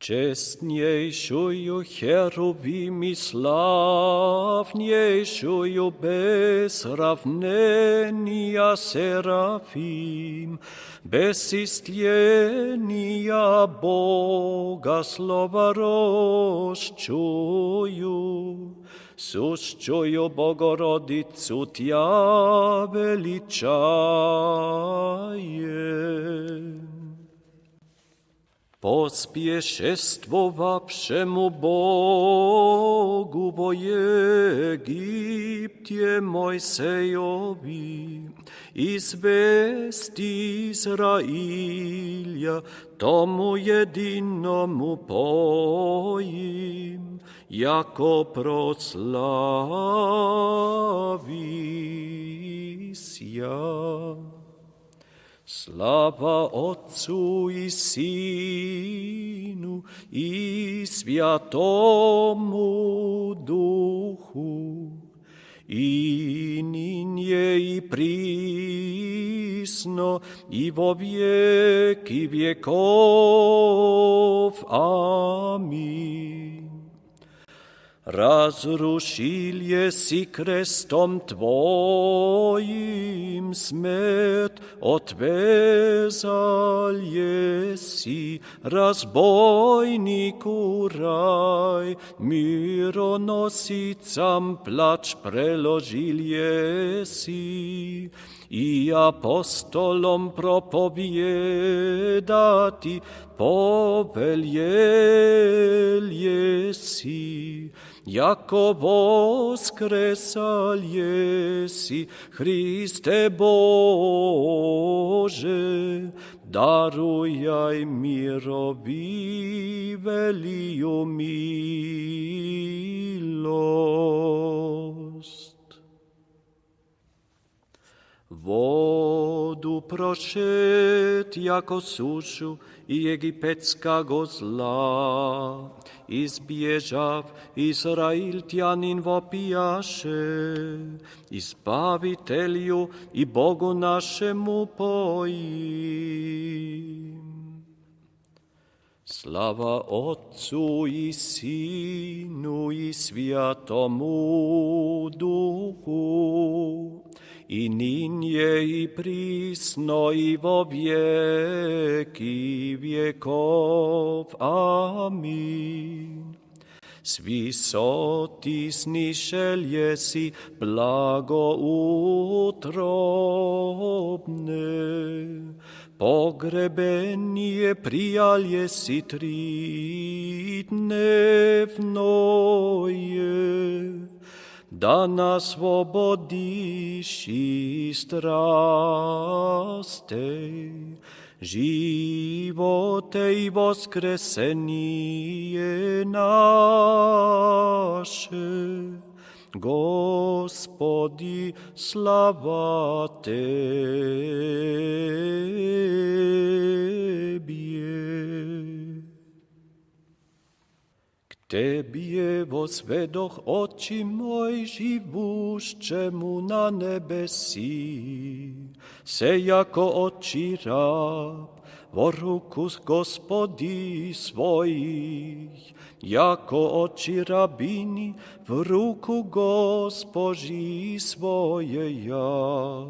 Честнейшую херувим и славнейшую без сравнения серафим, без истления Бога слова рощую, сущую Богородицу Тя величаем. Поспешествовавшему Богу во Египте Мойсеjovi, извести Израиля тому единому поим, яко прославися. Слава Отцу и Сыну и Святому Духу, и ныне и присно, и во веки веков. Аминь. Разрушил еси крестом Твоим смерть, отвязал еси разбойнику рай, мироносицам плач преложил еси, и апостолом проповедати повелел еси, яко воскресал еси, Христе Боже, даруяй мирови велию милость. Воду прошед, яко сушу и египетского зла, избежав израильтянин вопияше, избавителю и Богу нашему поим. Слава Отцу и Сыну и Святому Духу, и ныне и присно и во веки веков. Аминь. С высоты снишел еси благоутробне, погребение приял еси тридневное, да нас освободишь из страстей, животе и воскресение наше. Господи, слава Тебе. Тебе возведох очи мой, живущему на небеси, се яко очи раб во руку Господи своих, яко очи рабини в руку Госпожи своея.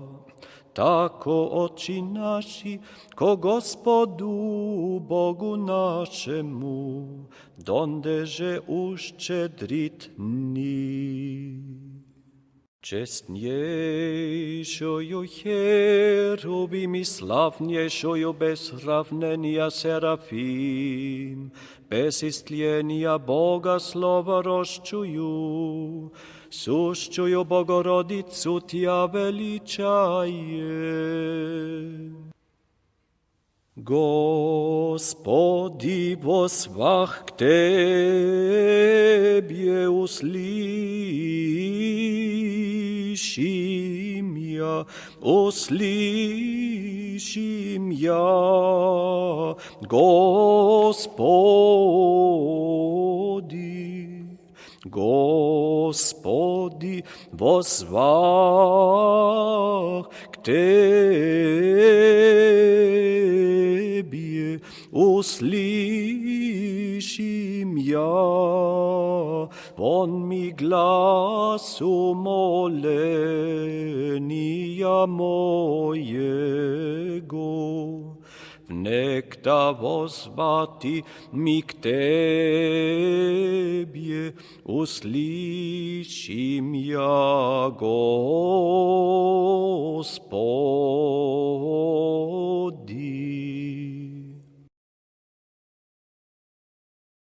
Тако очи наши ко Господу Богу нашему, дондеже ущедритни. Честнейшую херувим и славнейшую без сравнения серафим, без истления Бога слова рощую, сущую Богородицу Тя величаем. Господи, возвах к Тебе услышим я, Господи. Господи, возвах к Тебе, услышим услышим я, вон ми гласу моления моего. Внекта возвати ми к Тебе, услышим я, Господи.